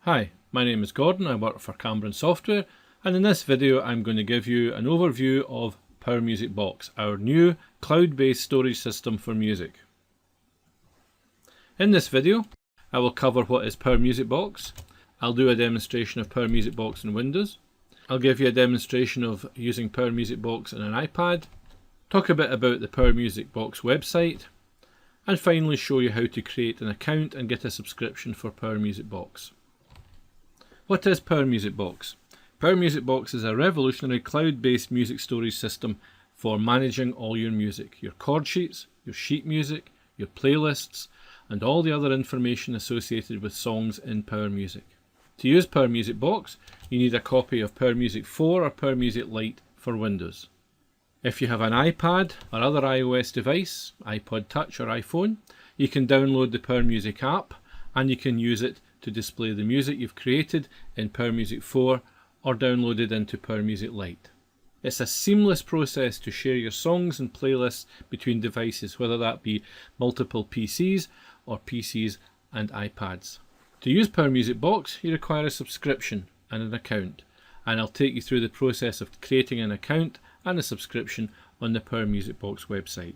Hi, my name is Gordon, I work for Cambron Software, and in this video I'm going to give you an overview of Power Music Box, our new cloud-based storage system for music. In this video I will cover what is Power Music Box, I'll do a demonstration of Power Music Box in Windows, I'll give you a demonstration of using Power Music Box on an iPad, talk a bit about the Power Music Box website, and finally show you how to create an account and get a subscription for Power Music Box. What is Power Music Box? Power Music Box is a revolutionary cloud-based music storage system for managing all your music, your chord sheets, your sheet music, your playlists, and all the other information associated with songs in Power Music. To use Power Music Box, you need a copy of Power Music 4 or Power Music Lite for Windows. If you have an iPad or other iOS device, iPod Touch or iPhone, you can download the Power Music app and you can use it to display the music you've created in Power Music 4 or downloaded into Power Music Lite. It's a seamless process to share your songs and playlists between devices, whether that be multiple PCs or PCs and iPads. To use Power Music Box, you require a subscription and an account, and I'll take you through the process of creating an account and a subscription on the Power Music Box website.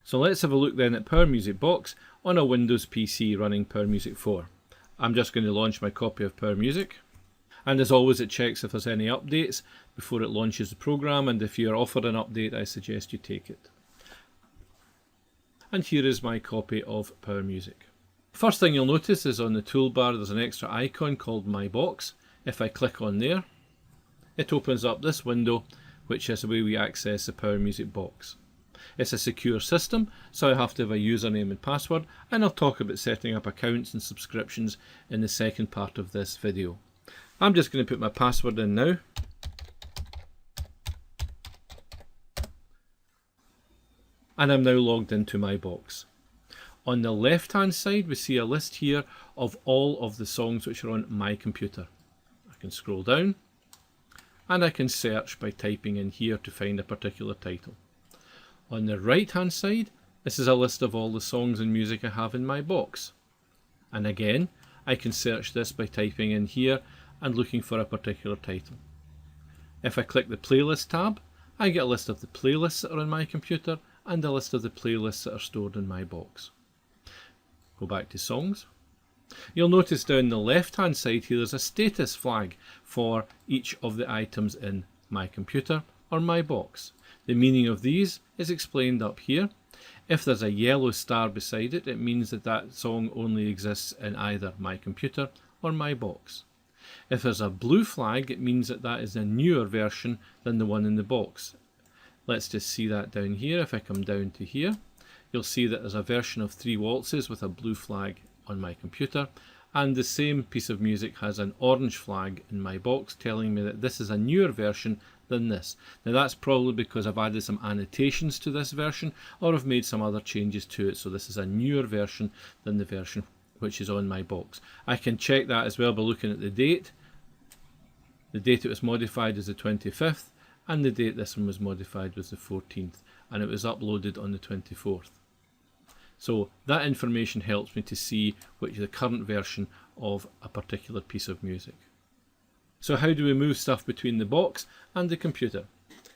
So let's have a look then at Power Music Box on a Windows PC running Power Music 4. I'm just going to launch my copy of Power Music, and as always it checks if there's any updates before it launches the program, and if you're offered an update I suggest you take it. And here is my copy of Power Music. First thing you'll notice is on the toolbar there's an extra icon called My Box. If I click on there, it opens up this window, which is the way we access the Power Music Box. It's a secure system, so I have to have a username and password, and I'll talk about setting up accounts and subscriptions in the second part of this video. I'm just going to put my password in now. And I'm now logged into my box. On the left hand side we see a list here of all of the songs which are on my computer. I can scroll down and I can search by typing in here to find a particular title. On the right hand side, this is a list of all the songs and music I have in my box. And again, I can search this by typing in here and looking for a particular title. If I click the playlist tab, I get a list of the playlists that are on my computer and a list of the playlists that are stored in my box. Go back to songs. You'll notice down the left hand side here there's a status flag for each of the items in my computer or my box. The meaning of these is explained up here. If there's a yellow star beside it, it means that that song only exists in either my computer or my box. If there's a blue flag, it means that that is a newer version than the one in the box. Let's just see that down here. If I come down to here, you'll see that there's a version of 3 Waltzes with a blue flag on my computer, and the same piece of music has an orange flag in my box telling me that this is a newer version than this. Now that's probably because I've added some annotations to this version or I've made some other changes to it, so this is a newer version than the version which is on my box. I can check that as well by looking at the date. The date it was modified is the 25th and the date this one was modified was the 14th, and it was uploaded on the 24th. So that information helps me to see which is the current version of a particular piece of music. So how do we move stuff between the box and the computer?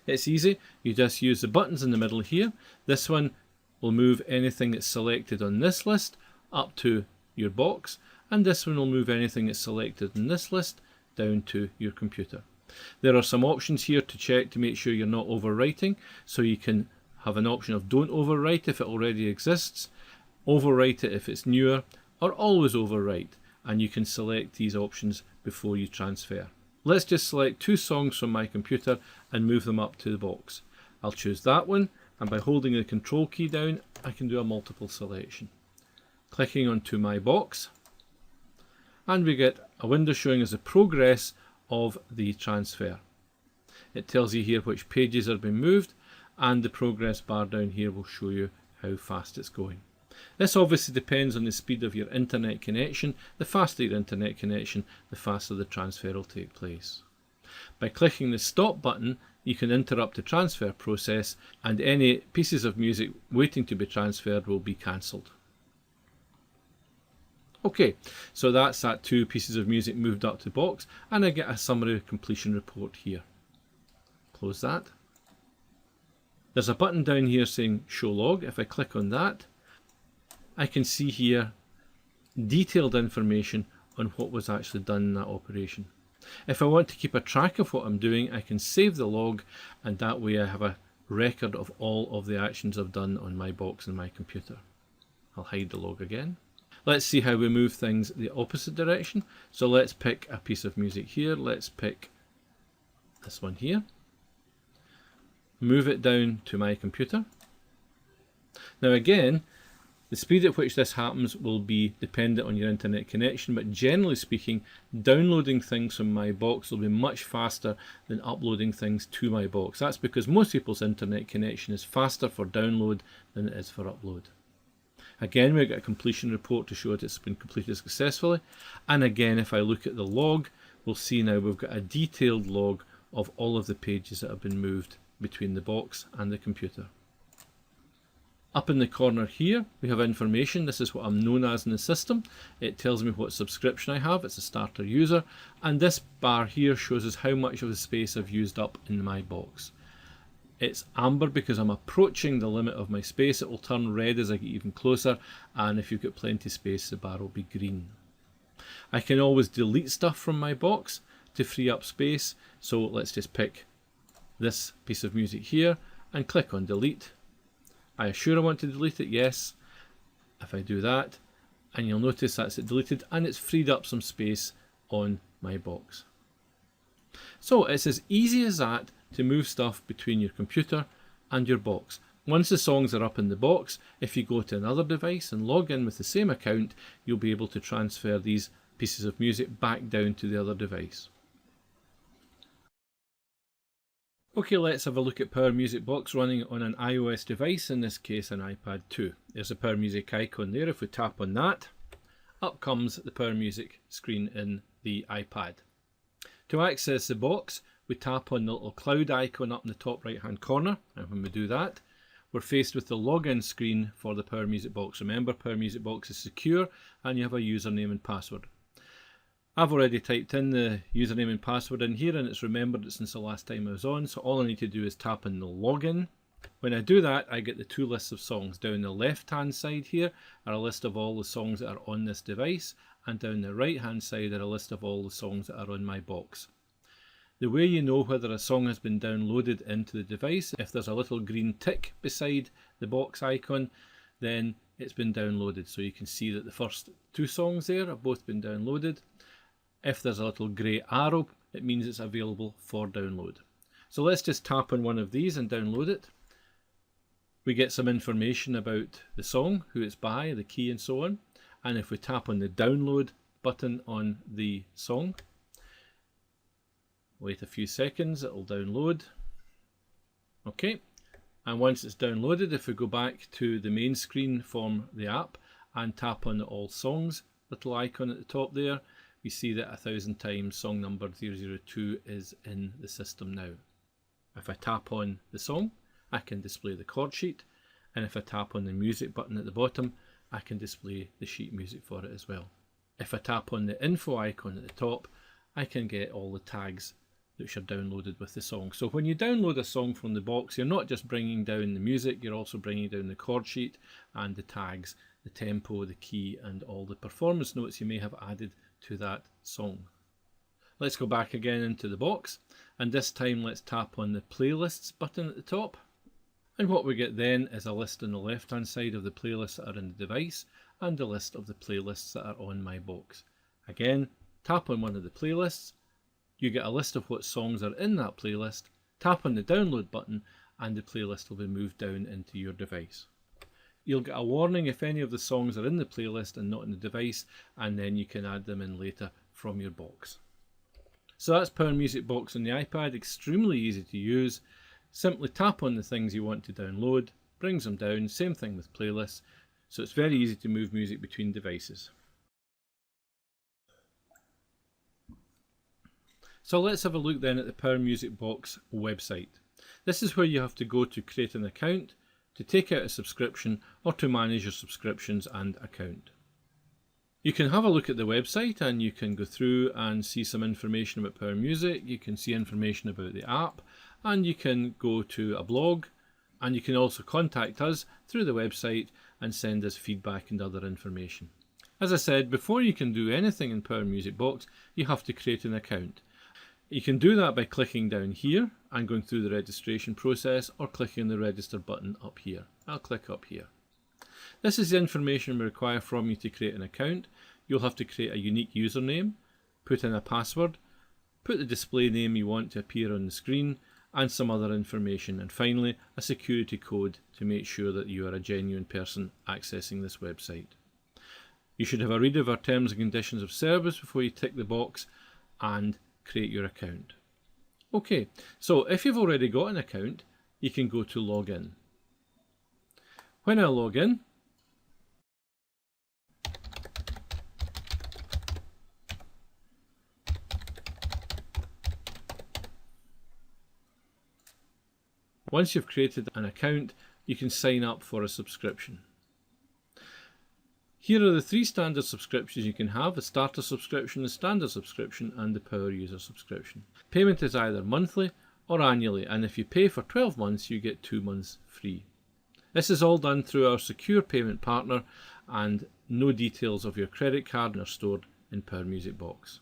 It's easy, you just use the buttons in the middle here. This one will move anything that's selected on this list up to your box, and this one will move anything that's selected in this list down to your computer. There are some options here to check to make sure you're not overwriting, so you can have an option of don't overwrite if it already exists, overwrite it if it's newer, or always overwrite, and you can select these options before you transfer. Let's just select 2 songs from my computer and move them up to the box. I'll choose that one, and by holding the control key down I can do a multiple selection. Clicking onto my box, and we get a window showing us the progress of the transfer. It tells you here which pages are being moved, and the progress bar down here will show you how fast it's going. This obviously depends on the speed of your internet connection. The faster your internet connection, the faster the transfer will take place. By clicking the stop button, you can interrupt the transfer process, and any pieces of music waiting to be transferred will be cancelled. Okay, so that's that 2 pieces of music moved up to the box, and I get a summary completion report here. Close that. There's a button down here saying show log. If I click on that, I can see here detailed information on what was actually done in that operation. If I want to keep a track of what I'm doing, I can save the log, and that way I have a record of all of the actions I've done on my box and my computer. I'll hide the log again. Let's see how we move things the opposite direction. So let's pick a piece of music here. Let's pick this one here. Move it down to my computer. Now again, the speed at which this happens will be dependent on your internet connection, but generally speaking, downloading things from my box will be much faster than uploading things to my box. That's because most people's internet connection is faster for download than it is for upload. Again, we've got a completion report to show that it's been completed successfully. And again, if I look at the log, we'll see now we've got a detailed log of all of the pages that have been moved between the box and the computer. Up in the corner here, we have information. This is what I'm known as in the system. It tells me what subscription I have. It's a starter user. And this bar here shows us how much of the space I've used up in my box. It's amber because I'm approaching the limit of my space. It will turn red as I get even closer, and if you've got plenty of space, the bar will be green. I can always delete stuff from my box to free up space, so let's just pick this piece of music here and click on delete. I assure I want to delete it, yes. If I do that, and you'll notice that's it deleted, and it's freed up some space on my box. So it's as easy as that to move stuff between your computer and your box. Once the songs are up in the box, if you go to another device and log in with the same account, you'll be able to transfer these pieces of music back down to the other device. Okay, let's have a look at Power Music Box running on an iOS device, in this case an iPad 2. There's a Power Music icon there. If we tap on that, up comes the Power Music screen in the iPad. To access the box, we tap on the little cloud icon up in the top right hand corner, and when we do that, we're faced with the login screen for the Power Music Box. Remember, Power Music Box is secure and you have a username and password. I've already typed in the username and password in here, and it's remembered it since the last time I was on, so all I need to do is tap in the login. When I do that, I get the 2 lists of songs. Down the left hand side here are a list of all the songs that are on this device, and down the right hand side are a list of all the songs that are on my box. The way you know whether a song has been downloaded into the device, if there's a little green tick beside the box icon, then it's been downloaded. So you can see that the first 2 songs there have both been downloaded. If there's a little grey arrow, it means it's available for download. So let's just tap on one of these and download it. We get some information about the song, who it's by, the key and so on. And if we tap on the download button on the song, wait a few seconds, it'll download. Okay, and once it's downloaded, if we go back to the main screen from the app and tap on the All Songs little icon at the top there, we see that 1000 times song number 002 is in the system now. If I tap on the song, I can display the chord sheet, and if I tap on the music button at the bottom, I can display the sheet music for it as well. If I tap on the info icon at the top, I can get all the tags which are downloaded with the song. So when you download a song from the box, you're not just bringing down the music, you're also bringing down the chord sheet and the tags, the tempo, the key, and all the performance notes you may have added to that song. Let's go back again into the box, and this time let's tap on the playlists button at the top. And what we get then is a list on the left hand side of the playlists that are in the device and a list of the playlists that are on my box. Again, tap on one of the playlists, you get a list of what songs are in that playlist, tap on the download button, and the playlist will be moved down into your device. You'll get a warning if any of the songs are in the playlist and not in the device, and then you can add them in later from your box. So that's Power Music Box on the iPad, extremely easy to use. Simply tap on the things you want to download, brings them down, same thing with playlists, so it's very easy to move music between devices. So let's have a look then at the Power Music Box website. This is where you have to go to create an account, to take out a subscription, or to manage your subscriptions and account. You can have a look at the website and you can go through and see some information about Power Music. You can see information about the app, and you can go to a blog, and you can also contact us through the website and send us feedback and other information. As I said, before you can do anything in Power Music Box, you have to create an account. You can do that by clicking down here and going through the registration process, or clicking the register button up here. I'll click up here. This is the information we require from you to create an account. You'll have to create a unique username, put in a password, put the display name you want to appear on the screen, and some other information, and finally a security code to make sure that you are a genuine person accessing this website. You should have a read of our terms and conditions of service before you tick the box and create your account. Okay, so if you've already got an account, you can go to login. When I log in, once you've created an account, you can sign up for a subscription. Here are the 3 standard subscriptions you can have: the starter subscription, the standard subscription, and the power user subscription. Payment is either monthly or annually, and if you pay for 12 months, you get 2 months free. This is all done through our secure payment partner, and no details of your credit card are stored in Power Music Box.